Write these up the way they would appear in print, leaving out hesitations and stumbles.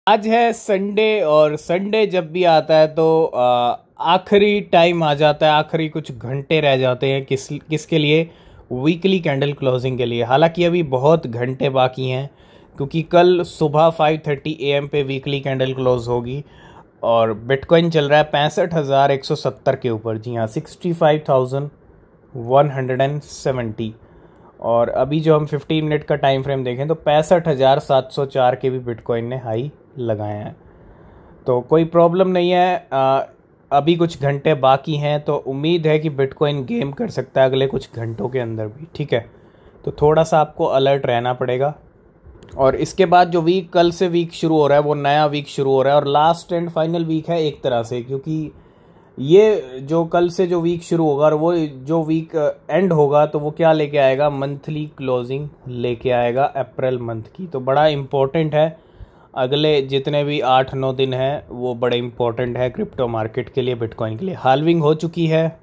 आज है संडे और संडे जब भी आता है तो आखिरी टाइम आ जाता है, आखिरी कुछ घंटे रह जाते हैं किसके लिए, वीकली कैंडल क्लोजिंग के लिए। हालांकि अभी बहुत घंटे बाकी हैं क्योंकि कल सुबह 5:30 AM पे वीकली कैंडल क्लोज होगी और बिटकॉइन चल रहा है 65,170 के ऊपर। जी हाँ, 65,170। और अभी जो हम 15 मिनट का टाइम फ्रेम देखें तो 65,704 के भी बिटकॉइन ने हाई लगाए हैं। तो कोई प्रॉब्लम नहीं है, अभी कुछ घंटे बाकी हैं तो उम्मीद है कि बिटकॉइन गेम कर सकता है अगले कुछ घंटों के अंदर भी। ठीक है, तो थोड़ा सा आपको अलर्ट रहना पड़ेगा। और इसके बाद जो वीक, कल से वीक शुरू हो रहा है, वो नया वीक शुरू हो रहा है और लास्ट एंड फाइनल वीक है एक तरह से, क्योंकि ये जो कल से जो वीक शुरू होगा और वो जो वीक एंड होगा तो वो क्या लेके आएगा, मंथली क्लोजिंग लेके आएगा अप्रैल मंथ की। तो बड़ा इम्पोर्टेंट है, अगले जितने भी 8-9 दिन हैं वो बड़े इम्पोर्टेंट है क्रिप्टो मार्केट के लिए, बिटकॉइन के लिए। हाल्विंग हो चुकी है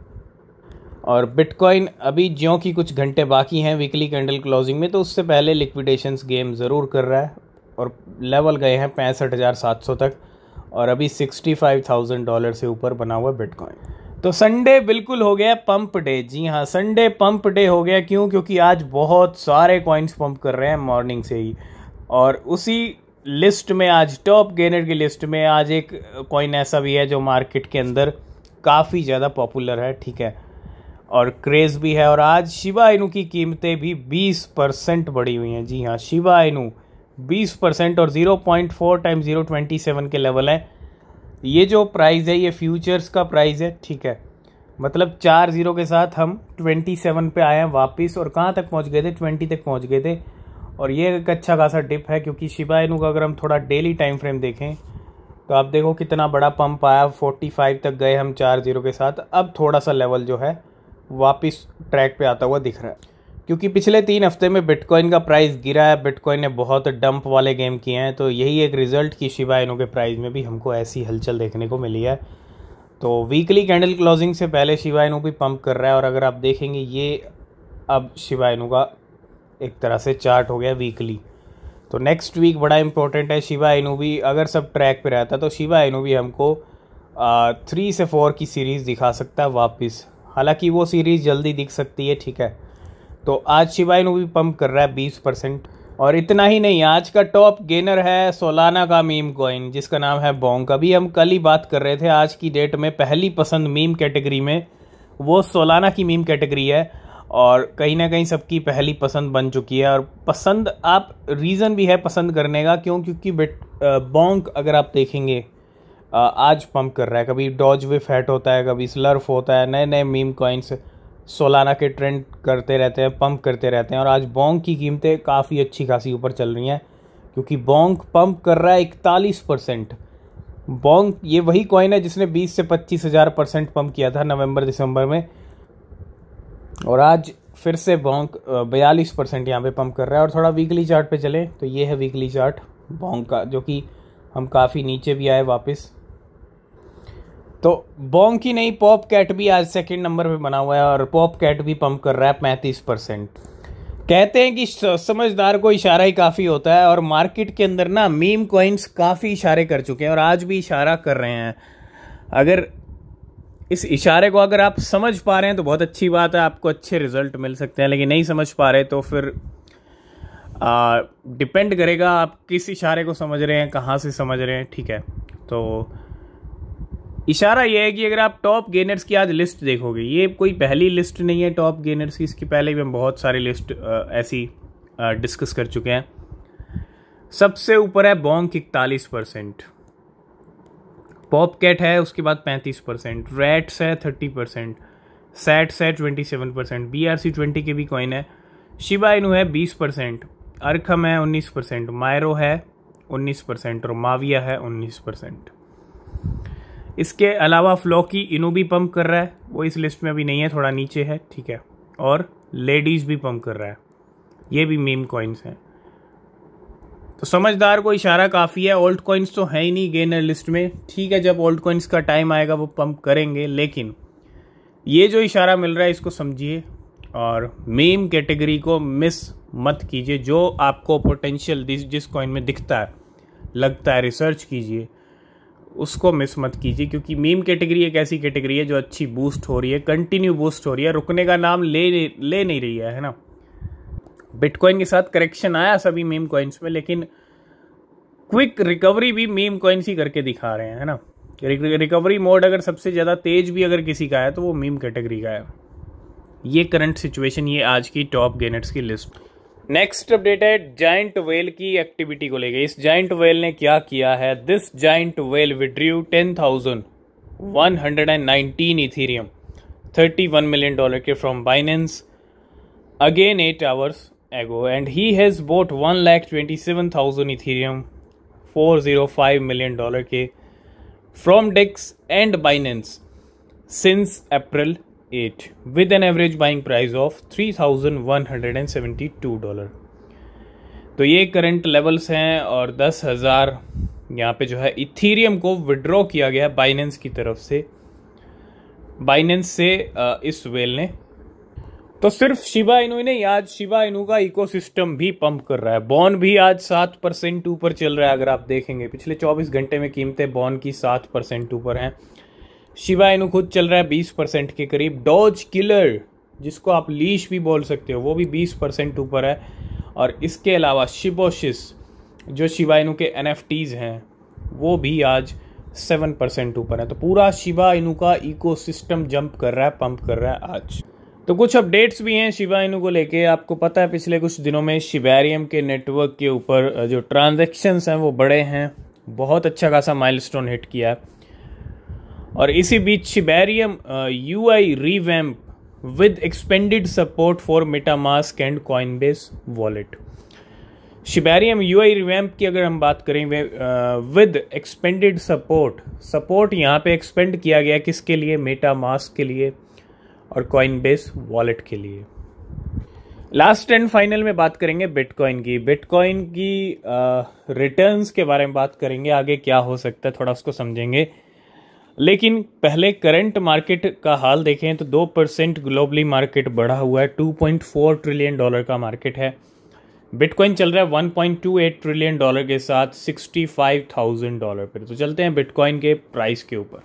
और बिटकॉइन अभी ज्यों की कुछ घंटे बाकी हैं वीकली कैंडल क्लोजिंग में, तो उससे पहले लिक्विडेशंस गेम ज़रूर कर रहा है और लेवल गए हैं 65,700 तक और अभी $65,000 से ऊपर बना हुआ बिटकॉइन। तो संडे बिल्कुल हो गया पंप डे। जी हाँ, संडे पंप डे हो गया। क्यों? क्योंकि आज बहुत सारे कॉइन्स पंप कर रहे हैं मॉर्निंग से ही। और उसी लिस्ट में आज टॉप गेनर की लिस्ट में आज एक कॉइन ऐसा भी है जो मार्केट के अंदर काफ़ी ज़्यादा पॉपुलर है। ठीक है, और क्रेज़ भी है। और आज शिबा इनू की कीमतें भी 20% बढ़ी हुई हैं। जी हाँ, शिबा इनू 20% और 0.4 टाइम्स 0.27 के लेवल है। ये जो प्राइस है ये फ्यूचर्स का प्राइस है। ठीक है, मतलब 4 0 के साथ हम 27 पे आए हैं वापस और कहाँ तक पहुँच गए थे, 20 तक पहुँच गए थे। और ये एक अच्छा खासा डिप है क्योंकि शिबा इनू का अगर हम थोड़ा डेली टाइम फ्रेम देखें तो आप देखो कितना बड़ा पंप आया, 45 तक गए हम 4 0 के साथ। अब थोड़ा सा लेवल जो है वापस ट्रैक पे आता हुआ दिख रहा है क्योंकि पिछले 3 हफ्ते में बिटकॉइन का प्राइस गिरा है, बिटकॉइन ने बहुत डंप वाले गेम किए हैं। तो यही एक रिजल्ट की शिबा इनू के प्राइस में भी हमको ऐसी हलचल देखने को मिली है। तो वीकली कैंडल क्लोजिंग से पहले शिबा इनू भी पंप कर रहा है और अगर आप देखेंगे ये अब शिबा इनू का एक तरह से चार्ट हो गया वीकली। तो नेक्स्ट वीक बड़ा इंपॉर्टेंट है। शिबा इनू भी अगर सब ट्रैक पे रहता तो शिबा इनू भी हमको 3 से 4 की सीरीज़ दिखा सकता है वापस। हालांकि वो सीरीज़ जल्दी दिख सकती है। ठीक है, तो आज शिबा इनू भी पंप कर रहा है 20%। और इतना ही नहीं, आज का टॉप गेनर है सोलाना का मीम कॉइन जिसका नाम है बोंक। अभी हम कल ही बात कर रहे थे, आज की डेट में पहली पसंद मीम कैटेगरी में वो सोलाना की मीम कैटेगरी है और कहीं ना कहीं सबकी पहली पसंद बन चुकी है। और पसंद, आप रीज़न भी है पसंद करने का, क्यों? क्योंकि बोंक अगर आप देखेंगे आज पंप कर रहा है। कभी डॉज विफ हैट होता है, कभी स्लर्फ होता है, नए नए मीम कॉइन्स सोलाना के ट्रेंड करते रहते हैं, पंप करते रहते हैं। और आज बोंक की कीमतें काफ़ी अच्छी खासी ऊपर चल रही हैं क्योंकि बोंक पंप कर रहा है 41%। बोंक ये वही कॉइन है जिसने 20 से 25,000% पंप किया था नवंबर दिसंबर में और आज फिर से बोंक 42% यहाँ पे पंप कर रहा है। और थोड़ा वीकली चार्ट पे चले तो ये है वीकली चार्ट बोंक का, जो कि हम काफ़ी नीचे भी आए वापस। तो बोंक ही नहीं, पॉप कैट भी आज सेकंड नंबर पे बना हुआ है और पॉप कैट भी पंप कर रहा है 35%। कहते हैं कि समझदार को इशारा ही काफ़ी होता है और मार्केट के अंदर ना मीम कॉइन्स काफ़ी इशारे कर चुके हैं और आज भी इशारा कर रहे हैं। अगर इस इशारे को अगर आप समझ पा रहे हैं तो बहुत अच्छी बात है, आपको अच्छे रिजल्ट मिल सकते हैं। लेकिन नहीं समझ पा रहे तो फिर डिपेंड करेगा आप किस इशारे को समझ रहे हैं, कहाँ से समझ रहे हैं। ठीक है, तो इशारा ये है कि अगर आप टॉप गेनर्स की आज लिस्ट देखोगे, ये कोई पहली लिस्ट नहीं है टॉप गेनर्स की, इसकी पहले भी हम बहुत सारी लिस्ट ऐसी डिस्कस कर चुके हैं। सबसे ऊपर है बोंक 41%, पॉप कैट है उसके बाद 35%, रैट्स है 30%, सैट्स है 27%, BRC20 के भी कॉइन है, शिबा इनू है 20%, अरखम है 19%, मायरो है 19% और माविया है 19%। इसके अलावा फ्लॉकी इनू भी पंप कर रहा है, वो इस लिस्ट में अभी नहीं है, थोड़ा नीचे है। ठीक है, और लेडीज़ भी पंप कर रहा है, ये भी मीम कॉइन्स हैं। तो समझदार को इशारा काफ़ी है। ओल्ड कॉइन्स तो है ही नहीं गेनर लिस्ट में। ठीक है, जब ओल्ड कॉइन्स का टाइम आएगा वो पंप करेंगे, लेकिन ये जो इशारा मिल रहा है इसको समझिए और मीम कैटेगरी को मिस मत कीजिए। जो आपको पोटेंशियल जिस कॉइन में दिखता है लगता है रिसर्च कीजिए, उसको मिस मत कीजिए, क्योंकि मीम कैटेगरी एक ऐसी कैटेगरी है जो अच्छी बूस्ट हो रही है, कंटिन्यू बूस्ट हो रही है, रुकने का नाम ले नहीं रही है ना। बिटकॉइन के साथ करेक्शन आया सभी मीम कॉइन्स में, लेकिन क्विक रिकवरी भी मीम कॉइन्स ही करके दिखा रहे हैं, है ना। रिकवरी मोड अगर सबसे ज़्यादा तेज भी अगर किसी का है तो वो मीम कैटेगरी का है। ये करंट सिचुएशन, ये आज की टॉप गेनर्स की लिस्ट। नेक्स्ट अपडेट है जायंट वेल की एक्टिविटी को लेके। इस जायंट वेल ने क्या किया है? This giant well withdrew 10,119 Ethereum $31 million के from Binance again 8 hours ago, and he has bought 1,27,000 Ethereum $405 million के from DEX and Binance since April 8 with an average buying price of $3,172। तो ये current levels हैं और 10,000 यहाँ पे जो है इथीरियम को विड्रॉ किया गया बाइनेंस की तरफ से, बाइनेंस से इस वेल ने। तो सिर्फ शिबा इनू ही नहीं, आज शिबा इनू का इकोसिस्टम भी पंप कर रहा है। बॉन भी आज 7% ऊपर चल रहा है। अगर आप देखेंगे पिछले 24 घंटे में कीमतें बॉन की 7% ऊपर हैं। शिबा इनू खुद चल रहा है 20% के करीब। डॉज किलर, जिसको आप लीश भी बोल सकते हो, वो भी 20% ऊपर है। और इसके अलावा शिबोशिस, जो शिबा इनू के NFTs हैं, वो भी आज 7% ऊपर है। तो पूरा शिबा इनू का इकोसिस्टम जंप कर रहा है, पंप कर रहा है आज। तो कुछ अपडेट्स भी हैं शिबा इनू को लेके। आपको पता है पिछले कुछ दिनों में शिबेरियम के नेटवर्क के ऊपर जो ट्रांजैक्शंस हैं वो बढ़े हैं, बहुत अच्छा खासा माइलस्टोन हिट किया है। और इसी बीच Shibarium UI revamp with expanded support for MetaMask and Coinbase wallet. Shibarium UI revamp की अगर हम बात करें विद एक्सपेंडेड सपोर्ट यहाँ पे एक्सपेंड किया गया किसके लिए? मेटामास्क के लिए और कॉइनबेस वॉलेट के लिए। लास्ट एंड फाइनल में बात करेंगे बिटकॉइन की। बिटकॉइन की रिटर्न्स के बारे में बात करेंगे, आगे क्या हो सकता है थोड़ा उसको समझेंगे। लेकिन पहले करंट मार्केट का हाल देखें तो 2% ग्लोबली मार्केट बढ़ा हुआ है। $2.4 ट्रिलियन का मार्केट है। बिटकॉइन चल रहा है $1.28 ट्रिलियन के साथ $65,000 पर। तो चलते हैं बिटकॉइन के प्राइस के ऊपर।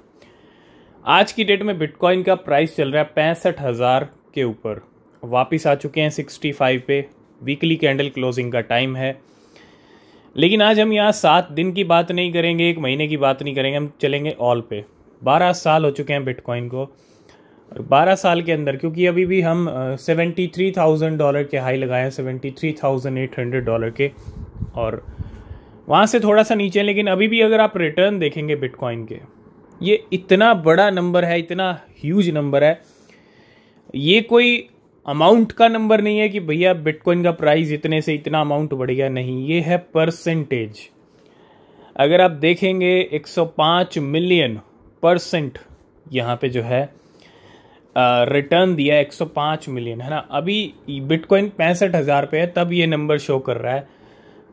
आज की डेट में बिटकॉइन का प्राइस चल रहा है 65,000 के ऊपर, वापिस आ चुके हैं 65 पे। वीकली कैंडल क्लोजिंग का टाइम है। लेकिन आज हम यहाँ 7 दिन की बात नहीं करेंगे, 1 महीने की बात नहीं करेंगे, हम चलेंगे ऑल पे। 12 साल हो चुके हैं बिटकॉइन को, और 12 साल के अंदर, क्योंकि अभी भी हम $73,000 के हाई लगाए हैं, $73,800 के, और वहाँ से थोड़ा सा नीचे। लेकिन अभी भी अगर आप रिटर्न देखेंगे बिटकॉइन के, ये इतना बड़ा नंबर है, इतना ह्यूज नंबर है। ये कोई अमाउंट का नंबर नहीं है कि भैया बिटकॉइन का प्राइस इतने से इतना अमाउंट बढ़ गया, नहीं, ये है परसेंटेज। अगर आप देखेंगे 105 मिलियन % यहाँ पे जो है रिटर्न दिया है, 105 मिलियन, है ना। अभी बिटकॉइन 65,000 पे है, तब ये नंबर शो कर रहा है।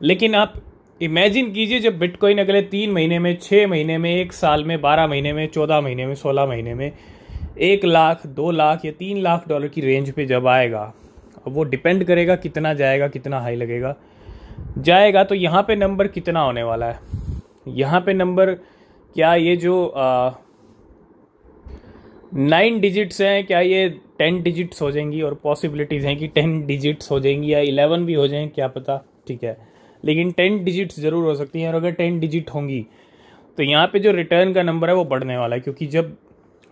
लेकिन आप इमेजिन कीजिए जब बिटकॉइन अगले 3 महीने में, 6 महीने में, 1 साल में, 12 महीने में, 14 महीने में, 16 महीने में 1 लाख, 2 लाख या $3 लाख की रेंज पे जब आएगा, अब वो डिपेंड करेगा कितना जाएगा, कितना हाई लगेगा, जाएगा तो यहाँ पे नंबर कितना होने वाला है। यहाँ पे नंबर क्या ये जो 9 डिजिट्स हैं, क्या ये 10 डिजिट्स हो जाएंगी? और पॉसिबिलिटीज़ हैं कि 10 डिजिट्स हो जाएंगी या 11 भी हो जाएं, क्या पता, ठीक है। लेकिन 10 डिजिट्स ज़रूर हो सकती हैं। और अगर 10 डिजिट होंगी तो यहाँ पे जो रिटर्न का नंबर है वो बढ़ने वाला है, क्योंकि जब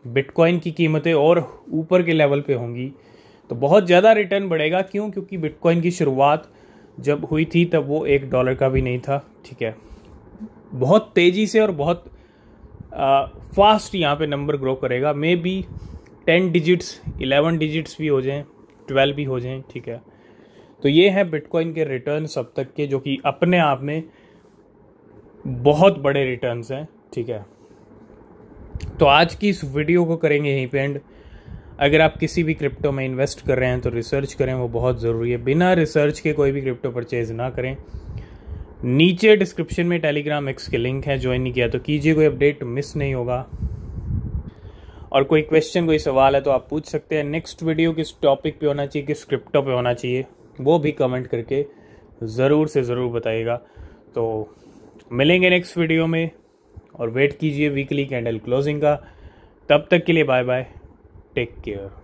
बिटकॉइन की कीमतें और ऊपर के लेवल पे होंगी तो बहुत ज़्यादा रिटर्न बढ़ेगा। क्यों? क्योंकि बिटकॉइन की शुरुआत जब हुई थी तब वो $1 का भी नहीं था, ठीक है। बहुत तेज़ी से और बहुत फास्ट यहाँ पे नंबर ग्रो करेगा। मे बी 10 डिजिट्स, 11 डिजिट्स भी हो जाएं, 12 भी हो जाएं, ठीक है। तो ये है बिटकॉइन के रिटर्न्स अब तक के, जो कि अपने आप में बहुत बड़े रिटर्न्स हैं, ठीक है। तो आज की इस वीडियो को करेंगे यहीं पे एंड। अगर आप किसी भी क्रिप्टो में इन्वेस्ट कर रहे हैं तो रिसर्च करें, वो बहुत ज़रूरी है। बिना रिसर्च के कोई भी क्रिप्टो परचेज ना करें। नीचे डिस्क्रिप्शन में टेलीग्राम X के लिंक है, ज्वाइन नहीं किया तो कीजिए, कोई अपडेट मिस नहीं होगा। और कोई क्वेश्चन, कोई सवाल है तो आप पूछ सकते हैं। नेक्स्ट वीडियो किस टॉपिक पे होना चाहिए, किस क्रिप्टो पे होना चाहिए, वो भी कमेंट करके ज़रूर से ज़रूर बताइएगा। तो मिलेंगे नेक्स्ट वीडियो में और वेट कीजिए वीकली कैंडल क्लोजिंग का। तब तक के लिए बाय बाय, टेक केयर।